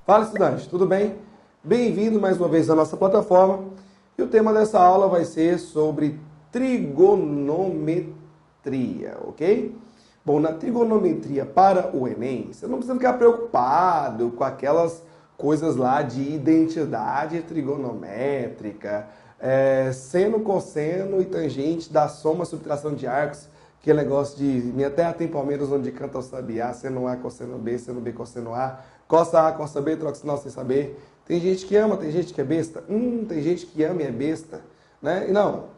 Fala, estudante, tudo bem? Bem-vindo mais uma vez à nossa plataforma. E o tema dessa aula vai ser sobre trigonometria, ok? Bom, na trigonometria para o Enem, você não precisa ficar preocupado com aquelas coisas lá de identidade trigonométrica, seno, cosseno e tangente da soma, subtração de arcos, aquele negócio de até a tem Palmeiras onde canta o sabiá, seno A, cosseno B, seno B, cosseno A, costa A, costa B, troca sinal sem saber. Tem gente que ama, tem gente que é besta. Tem gente que ama e é besta, né? E não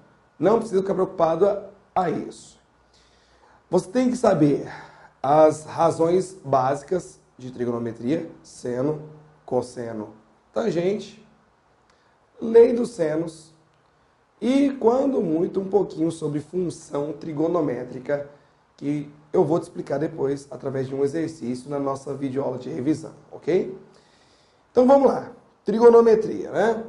precisa ficar preocupado a isso. Você tem que saber as razões básicas de trigonometria, seno, cosseno, tangente, lei dos senos e, quando muito, um pouquinho sobre função trigonométrica, que eu vou te explicar depois através de um exercício na nossa videoaula de revisão, ok? Então vamos lá. Trigonometria, né?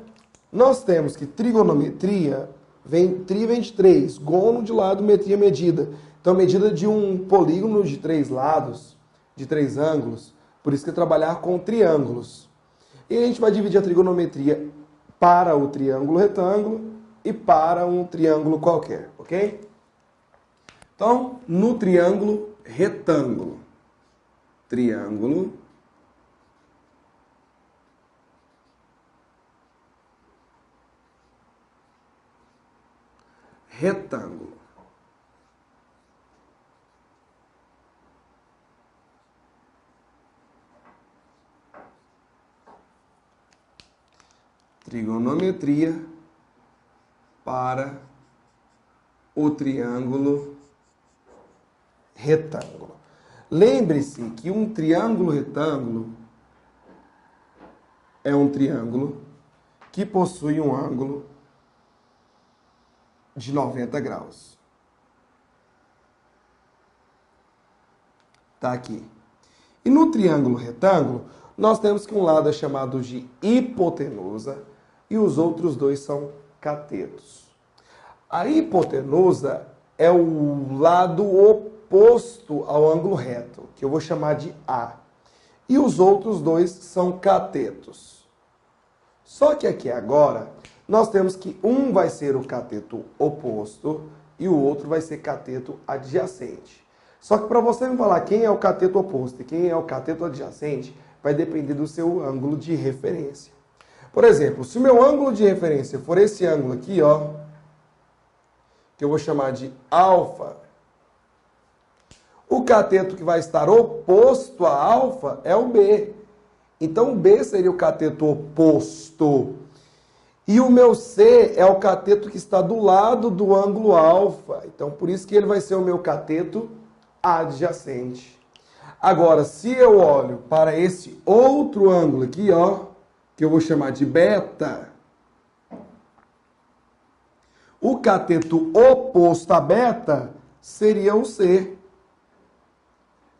Nós temos que trigonometria vem de 3, gono de lado, metria, medida. Então, medida de um polígono de 3 lados, de 3 ângulos. Por isso que é trabalhar com triângulos. E a gente vai dividir a trigonometria para o triângulo retângulo e para um triângulo qualquer, ok? Então, no triângulo retângulo, retângulo. Trigonometria para o triângulo retângulo. Lembre-se que um triângulo retângulo é um triângulo que possui um ângulo de 90 graus. Tá aqui. E no triângulo retângulo, nós temos que um lado é chamado de hipotenusa e os outros dois são catetos. A hipotenusa é o lado oposto ao ângulo reto, que eu vou chamar de A. E os outros dois são catetos. Só que aqui agora, nós temos que um vai ser o cateto oposto e o outro vai ser cateto adjacente. Só que para você me falar quem é o cateto oposto e quem é o cateto adjacente, vai depender do seu ângulo de referência. Por exemplo, se o meu ângulo de referência for esse ângulo aqui, ó, que eu vou chamar de alfa, o cateto que vai estar oposto a alfa é o B. Então, o B seria o cateto oposto. E o meu C é o cateto que está do lado do ângulo alfa. Então, por isso que ele vai ser o meu cateto adjacente. Agora, se eu olho para esse outro ângulo aqui, ó, que eu vou chamar de beta, o cateto oposto a beta seria o C.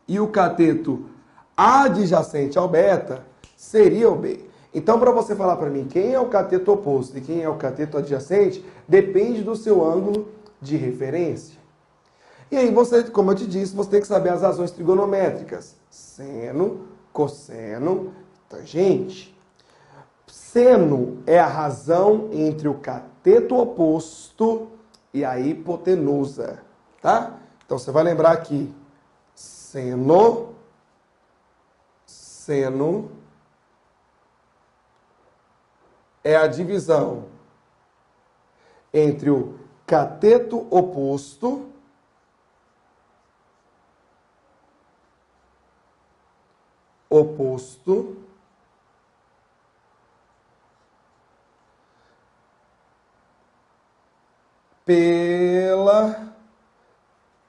E o cateto adjacente ao beta seria o B. Então, para você falar para mim quem é o cateto oposto e quem é o cateto adjacente, depende do seu ângulo de referência. E aí, você, como eu te disse, você tem que saber as razões trigonométricas. Seno, cosseno, tangente. Seno é a razão entre o cateto oposto e a hipotenusa, tá? Então, você vai lembrar aqui, seno é a divisão entre o cateto oposto pela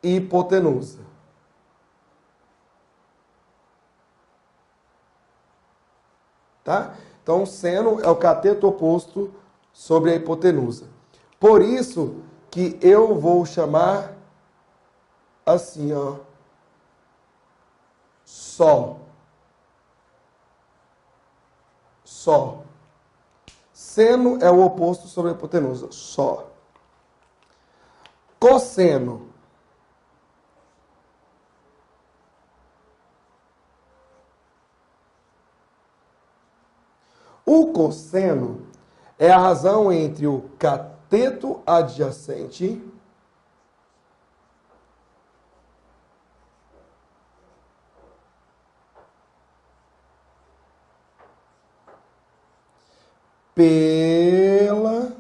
hipotenusa. Tá? Então, seno é o cateto oposto sobre a hipotenusa. Por isso que eu vou chamar assim, ó, só. Seno é o oposto sobre a hipotenusa, só. Cosseno O cosseno é a razão entre o cateto adjacente pela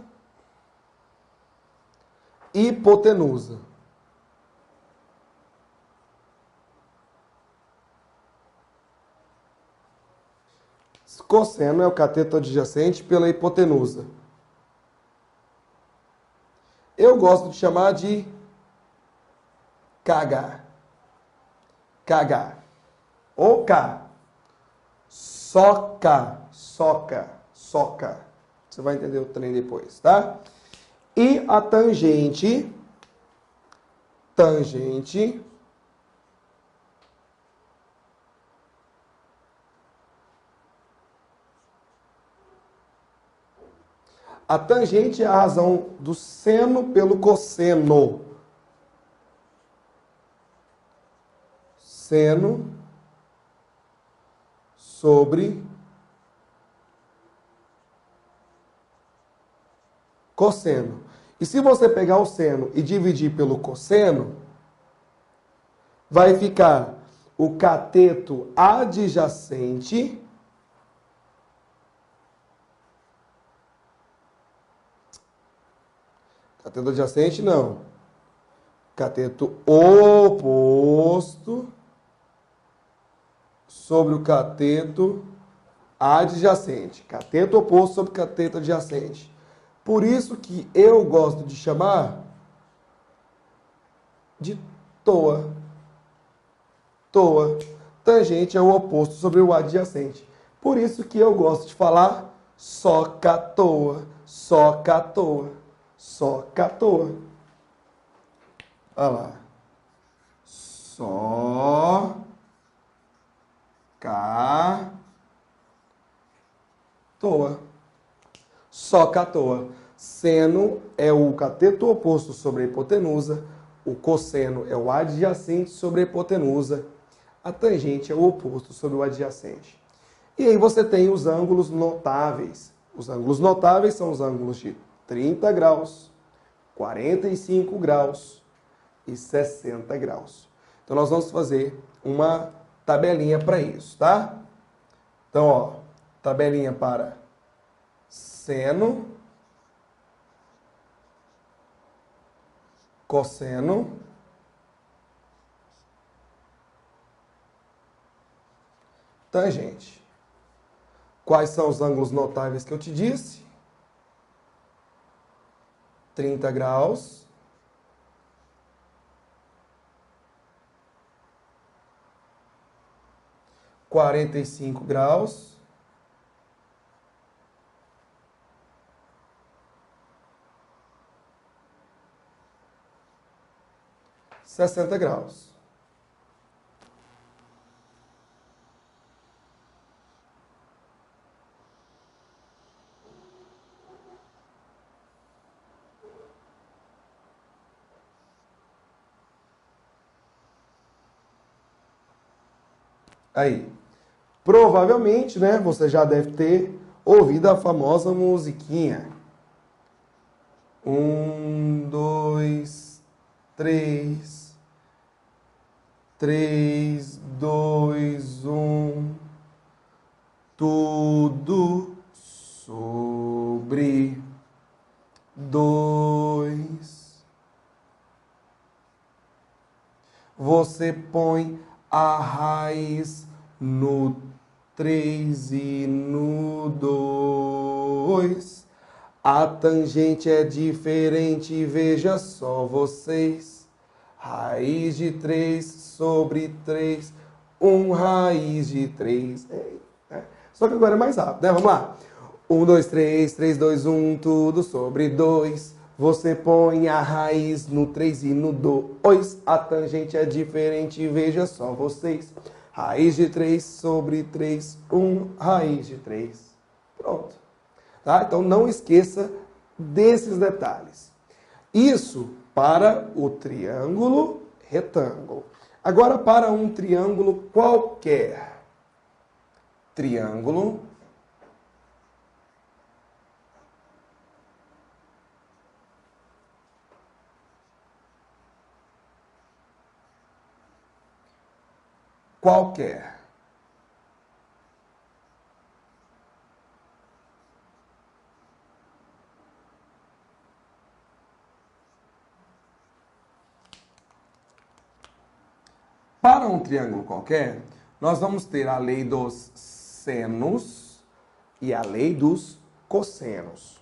hipotenusa. Cosseno é o cateto adjacente pela hipotenusa. Eu gosto de chamar de KH. KH. Ou K. Soca. Soca. Soca. Você vai entender o trem depois, tá? E a tangente. Tangente. A tangente é a razão do seno pelo cosseno. Seno sobre cosseno. E se você pegar o seno e dividir pelo cosseno, vai ficar o cateto adjacente cateto adjacente, não. Cateto oposto sobre o cateto adjacente. Cateto oposto sobre cateto adjacente. Por isso que eu gosto de chamar de toa. Toa. Tangente é o oposto sobre o adjacente. Por isso que eu gosto de falar soca-toa. Soca-toa. Soca-toa. Olha lá. Soca-toa. Soca-toa. Seno é o cateto oposto sobre a hipotenusa. O cosseno é o adjacente sobre a hipotenusa. A tangente é o oposto sobre o adjacente. E aí você tem os ângulos notáveis. Os ângulos notáveis são os ângulos de 30 graus, 45 graus e 60 graus. Então, nós vamos fazer uma tabelinha para isso, tá? Então, ó, tabelinha para seno, cosseno, tangente. Quais são os ângulos notáveis que eu te disse? 30 graus, 45 graus, 60 graus. Aí, provavelmente, né, você já deve ter ouvido a famosa musiquinha. 1, 2, 3, 3, 2, 1, tudo sobre 2. Você põe a raiz no 3 e no 2. A tangente é diferente, veja só vocês. Raiz de 3 sobre 3, 1 raiz de 3. Só que agora é mais rápido, né? Vamos lá. 1, 2, 3, 3, 2, 1, tudo sobre 2. Você põe a raiz no 3 e no 2. A tangente é diferente, veja só vocês. Raiz de 3 sobre 3, 1 raiz de 3. Pronto. Tá? Então não esqueça desses detalhes. Isso para o triângulo retângulo. Agora para um triângulo qualquer. Triângulo qualquer. Para um triângulo qualquer, nós vamos ter a lei dos senos e a lei dos cossenos.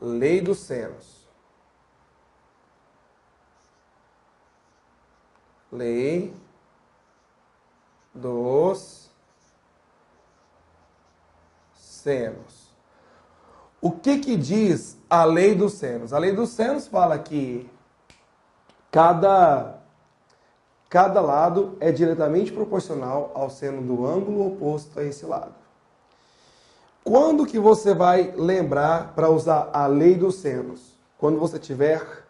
Lei dos senos. Lei dos senos. O que diz a lei dos senos? A lei dos senos fala que cada lado é diretamente proporcional ao seno do ângulo oposto a esse lado. Quando que você vai lembrar para usar a lei dos senos? Quando você tiver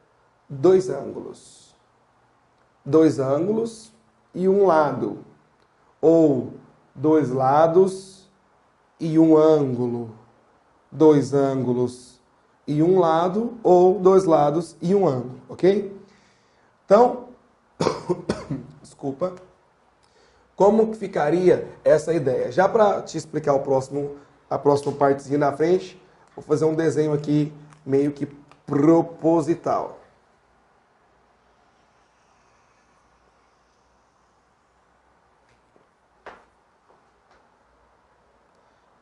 dois ângulos. Dois ângulos e um lado. Ou dois lados e um ângulo. Dois ângulos e um lado, ou dois lados e um ângulo, ok? Então, desculpa, como que ficaria essa ideia? Já para te explicar a próxima partezinha da frente, vou fazer um desenho aqui meio que proposital.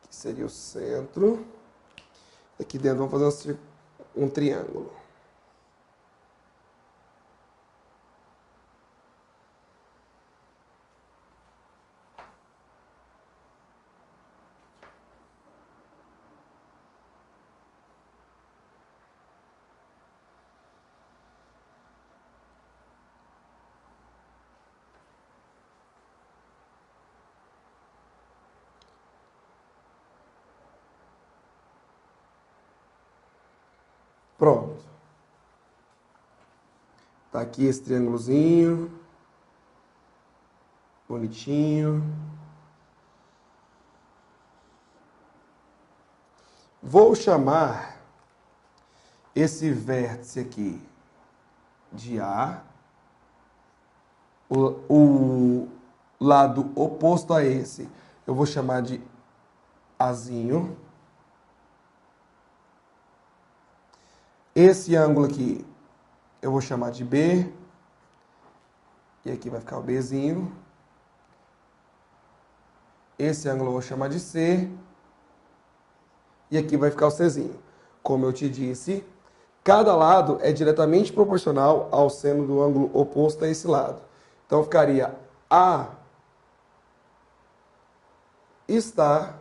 Aqui seria o centro. Aqui dentro vamos fazer um triângulo. Pronto. Tá aqui esse triângulozinho. Bonitinho. Vou chamar esse vértice aqui de A. O lado oposto a esse eu vou chamar de Azinho. Esse ângulo aqui eu vou chamar de B. E aqui vai ficar o Bzinho. Esse ângulo eu vou chamar de C. E aqui vai ficar o Czinho. Como eu te disse, cada lado é diretamente proporcional ao seno do ângulo oposto a esse lado. Então ficaria A está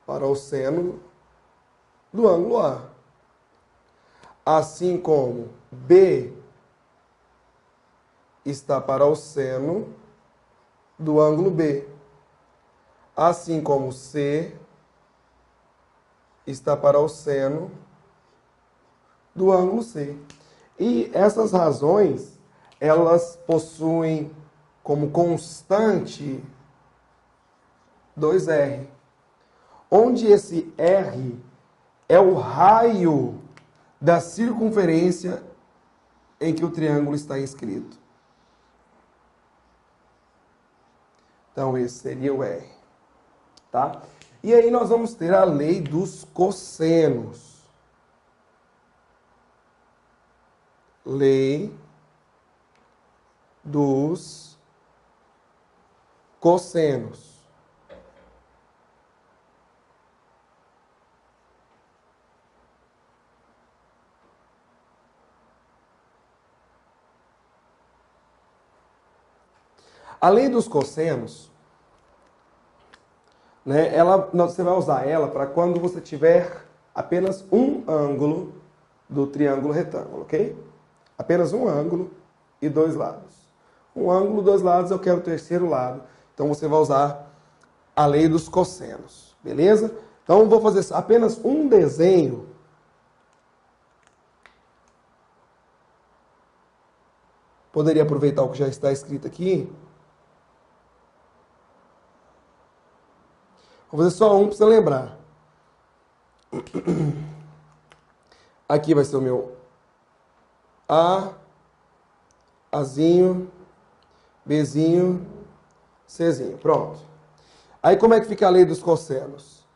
para o seno do ângulo A. Assim como B está para o seno do ângulo B. Assim como C está para o seno do ângulo C. E essas razões, elas possuem como constante 2R, onde esse R é o raio da circunferência em que o triângulo está inscrito. Então, esse seria o R. Tá? E aí nós vamos ter a lei dos cossenos. Lei dos cossenos. A lei dos cossenos, né, você vai usar ela para quando você tiver apenas um ângulo do triângulo retângulo, ok? Apenas um ângulo e dois lados. Um ângulo, dois lados, eu quero o terceiro lado. Então você vai usar a lei dos cossenos, beleza? Então eu vou fazer apenas um desenho. Poderia aproveitar o que já está escrito aqui. Vou fazer só um para você lembrar. Aqui vai ser o meu A, Azinho. Bzinho, Czinho. Pronto. Aí como é que fica a lei dos cossenos?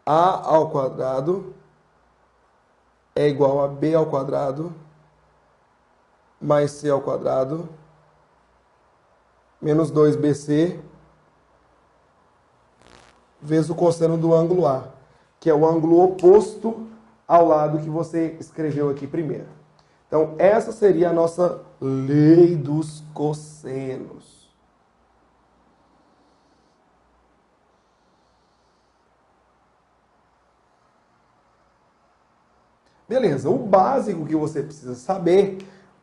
A ao quadrado é igual a B ao quadrado mais C ao quadrado menos 2BC vezes o cosseno do ângulo A, que é o ângulo oposto ao lado que você escreveu aqui primeiro. Então, essa seria a nossa lei dos cossenos. Beleza, o básico que você precisa saber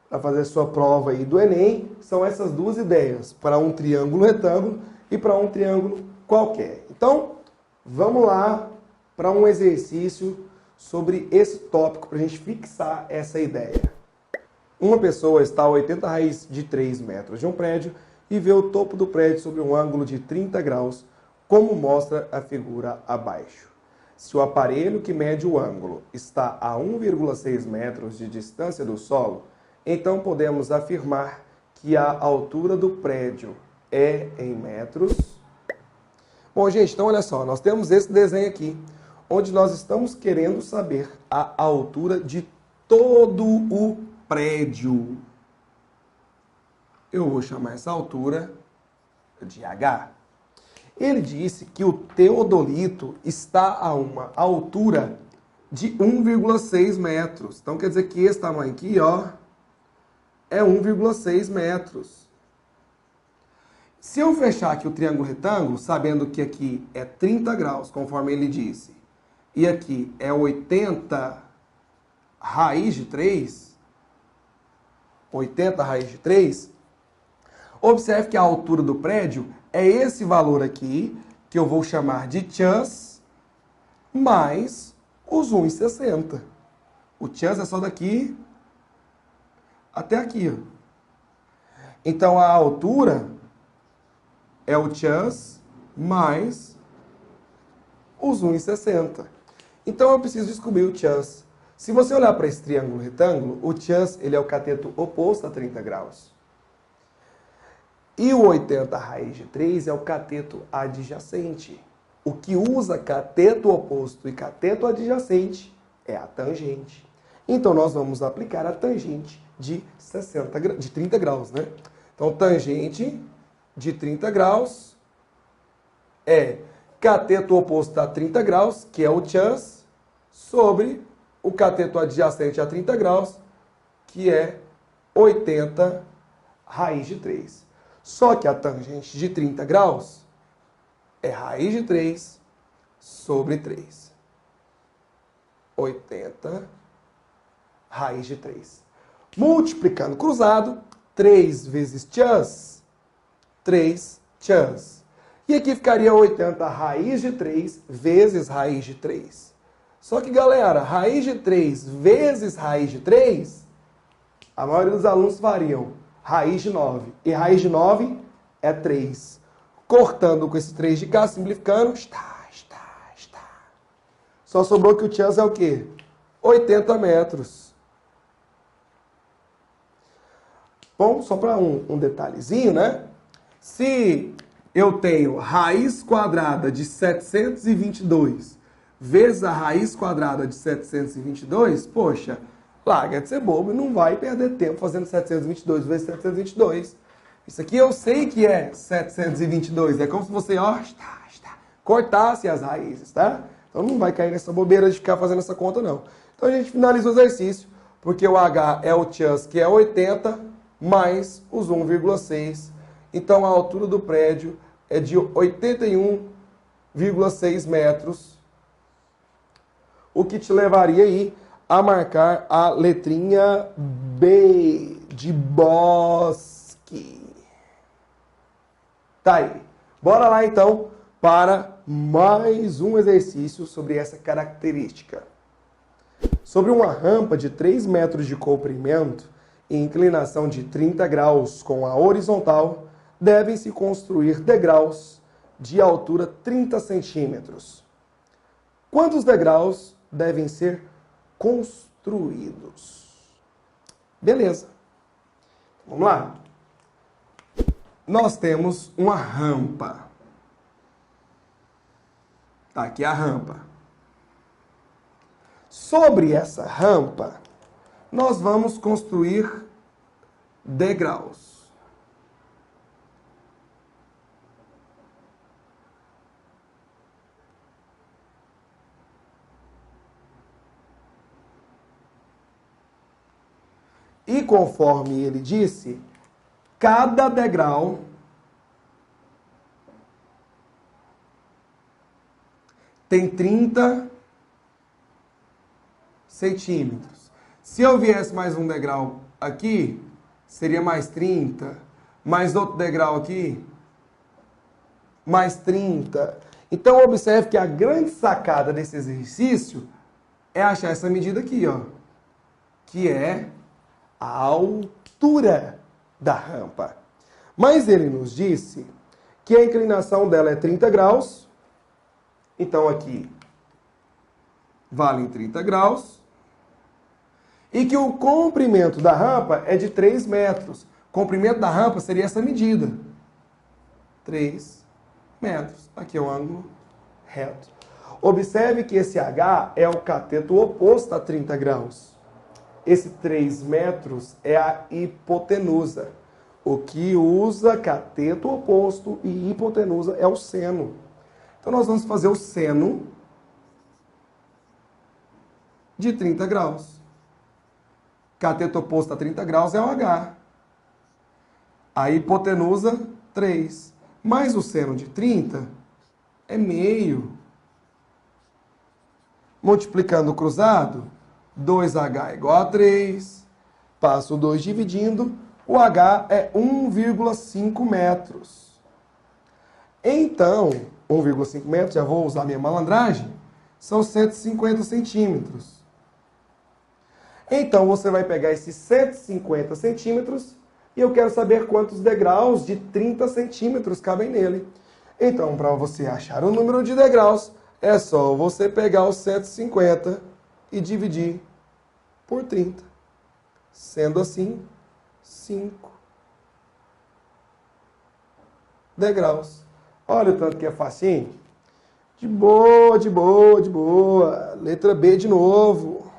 para fazer sua prova aí do Enem são essas duas ideias, para um triângulo retângulo e para um triângulo qualquer. Então, vamos lá para um exercício sobre esse tópico para a gente fixar essa ideia. Uma pessoa está a 80 raiz de 3 metros de um prédio e vê o topo do prédio sobre um ângulo de 30 graus, como mostra a figura abaixo. Se o aparelho que mede o ângulo está a 1,6 metros de distância do solo, então podemos afirmar que a altura do prédio é em metros. Bom, gente, então olha só, nós temos esse desenho aqui, onde nós estamos querendo saber a altura de todo o prédio. Eu vou chamar essa altura de H. Ele disse que o teodolito está a uma altura de 1,6 metros. Então quer dizer que esse tamanho aqui, ó, é 1,6 metros. Se eu fechar aqui o triângulo retângulo, sabendo que aqui é 30 graus, conforme ele disse, e aqui é 80 raiz de 3, 80 raiz de 3, observe que a altura do prédio é esse valor aqui, que eu vou chamar de chans, mais os 1,60. O chans é só daqui até aqui. Ó. Então, a altura é o chans mais os 1,60. Então, eu preciso descobrir o chans. Se você olhar para esse triângulo retângulo, o chans ele é o cateto oposto a 30 graus. E o 80 raiz de 3 é o cateto adjacente. O que usa cateto oposto e cateto adjacente é a tangente. Então, nós vamos aplicar a tangente de 30 graus, né? Então, tangente de 30 graus é cateto oposto a 30 graus, que é o chans, sobre o cateto adjacente a 30 graus, que é 80 raiz de 3. Só que a tangente de 30 graus é raiz de 3 sobre 3. 80 raiz de 3. Multiplicando cruzado, 3 vezes chans, 3 chans. E aqui ficaria 80 raiz de 3 vezes raiz de 3. Só que, galera, raiz de 3 vezes raiz de 3, a maioria dos alunos fariam raiz de 9. E raiz de 9 é 3. Cortando com esse 3 de cá, simplificando, está. Só sobrou que o chans é o quê? 80 metros. Bom, só para um detalhezinho, né? Se eu tenho raiz quadrada de 722 vezes a raiz quadrada de 722, poxa, larga de ser bobo e não vai perder tempo fazendo 722 vezes 722. Isso aqui eu sei que é 722. É como se você, ó, cortasse as raízes, tá? Então não vai cair nessa bobeira de ficar fazendo essa conta, não. Então a gente finaliza o exercício, porque o H é o chans, que é 80, mais os 1,6. Então a altura do prédio é de 81,6 metros, o que te levaria aí a marcar a letrinha B de Bosque. Tá aí. Bora lá então para mais um exercício sobre essa característica. Sobre uma rampa de 3 metros de comprimento e inclinação de 30 graus com a horizontal, devem-se construir degraus de altura 30 centímetros. Quantos degraus devem ser construídos? Beleza. Vamos lá. nós temos uma rampa. Tá aqui a rampa. Sobre essa rampa, nós vamos construir degraus. E conforme ele disse, cada degrau tem 30 centímetros. Se eu viesse mais um degrau aqui, seria mais 30. Mais outro degrau aqui, mais 30. Então, observe que a grande sacada desse exercício é achar essa medida aqui, ó, que é a altura da rampa. Mas ele nos disse que a inclinação dela é 30 graus. Então, aqui vale 30 graus. E que o comprimento da rampa é de 3 metros. O comprimento da rampa seria essa medida. 3 metros. Aqui é o ângulo reto. Observe que esse H é o cateto oposto a 30 graus. Esse 3 metros é a hipotenusa. O que usa cateto oposto e hipotenusa é o seno. Então, nós vamos fazer o seno de 30 graus. Cateto oposto a 30 graus é o H. A hipotenusa, 3. Mais o seno de 30 é meio. Multiplicando o cruzado, 2H é igual a 3. Passo o 2 dividindo. O H é 1,5 metros. Então, 1,5 metros, já vou usar minha malandragem, são 150 centímetros. Então, você vai pegar esses 150 centímetros e eu quero saber quantos degraus de 30 centímetros cabem nele. Então, para você achar o número de degraus, é só você pegar os 150 e dividir por 30. Sendo assim, 5 degraus. Olha o tanto que é facinho. De boa, de boa, de boa. Letra B de novo.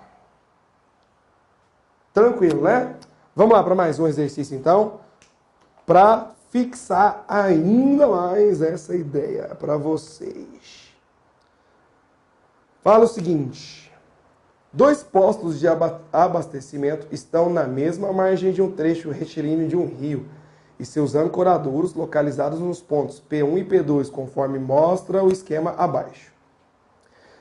Tranquilo, né? Vamos lá para mais um exercício, então, para fixar ainda mais essa ideia para vocês. Fala o seguinte: 2 postos de abastecimento estão na mesma margem de um trecho retilíneo de um rio e seus ancoradouros localizados nos pontos P1 e P2, conforme mostra o esquema abaixo.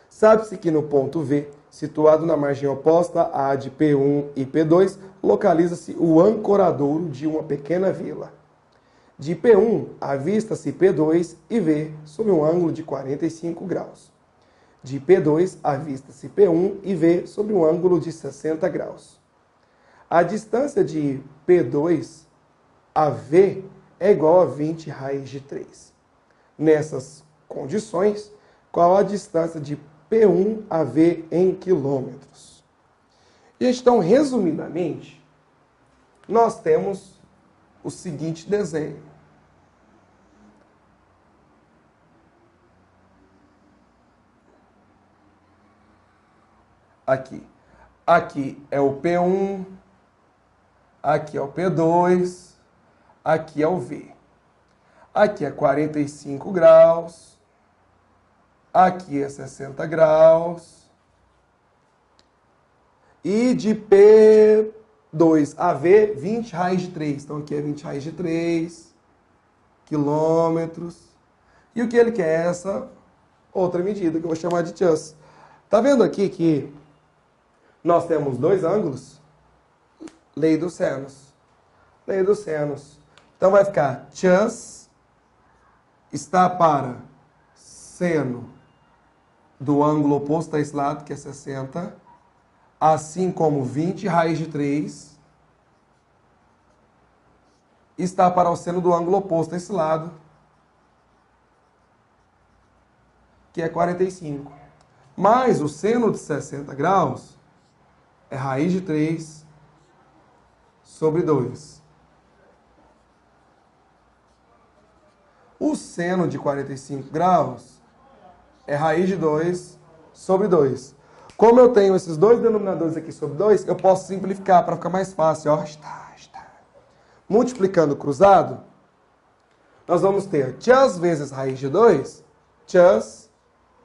Sabe-se que no ponto V, situado na margem oposta à de P1 e P2, localiza-se o ancoradouro de uma pequena vila. De P1, avista-se P2 e V sob um ângulo de 45 graus. De P2, avista-se P1 e V sob um ângulo de 60 graus. A distância de P2 a V é igual a 20 raiz de 3. Nessas condições, qual a distância de P1 a V em quilômetros? Então, resumidamente, nós temos o seguinte desenho. Aqui é o P1, aqui é o P2, aqui é o V. Aqui é 45 graus, aqui é 60 graus. E de P2 a V, 20 raiz de 3. Então aqui é 20 raiz de 3 quilômetros. E o que ele quer é essa outra medida, que eu vou chamar de tchan. Tá vendo aqui que nós temos 2 ângulos? Lei dos senos. Lei dos senos. Então vai ficar tchan está para seno do ângulo oposto a esse lado, que é 60, assim como 20 raiz de 3 está para o seno do ângulo oposto a esse lado, que é 45. Mas o seno de 60 graus é raiz de 3 sobre 2. O seno de 45 graus é raiz de 2 sobre 2. Como eu tenho esses dois denominadores aqui sobre 2, eu posso simplificar para ficar mais fácil. Ó. Multiplicando cruzado, nós vamos ter tchan vezes raiz de 2, tchan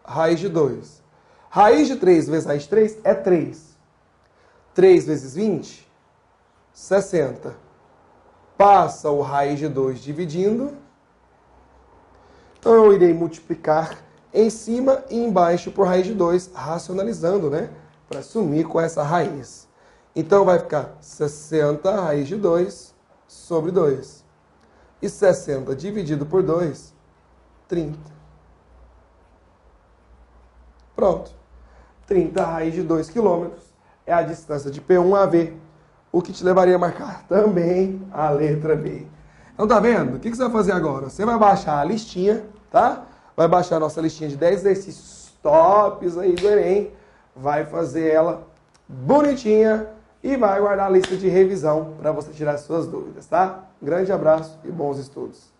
raiz de 2. Raiz de 3 vezes raiz de 3 é 3. 3 vezes 20, 60. Passa o raiz de 2 dividindo. Então eu irei multiplicar em cima e embaixo por raiz de 2, racionalizando, né? Para sumir com essa raiz. Então vai ficar 60 raiz de 2 sobre 2. E 60 dividido por 2, 30. Pronto. 30 raiz de 2 quilômetros é a distância de P1 a V, o que te levaria a marcar também a letra B. Então tá vendo? O que você vai fazer agora? Você vai baixar a listinha, tá? Vai baixar a nossa listinha de 10 exercícios tops aí do Enem, vai fazer ela bonitinha e vai guardar a lista de revisão para você tirar suas dúvidas, tá? Um grande abraço e bons estudos.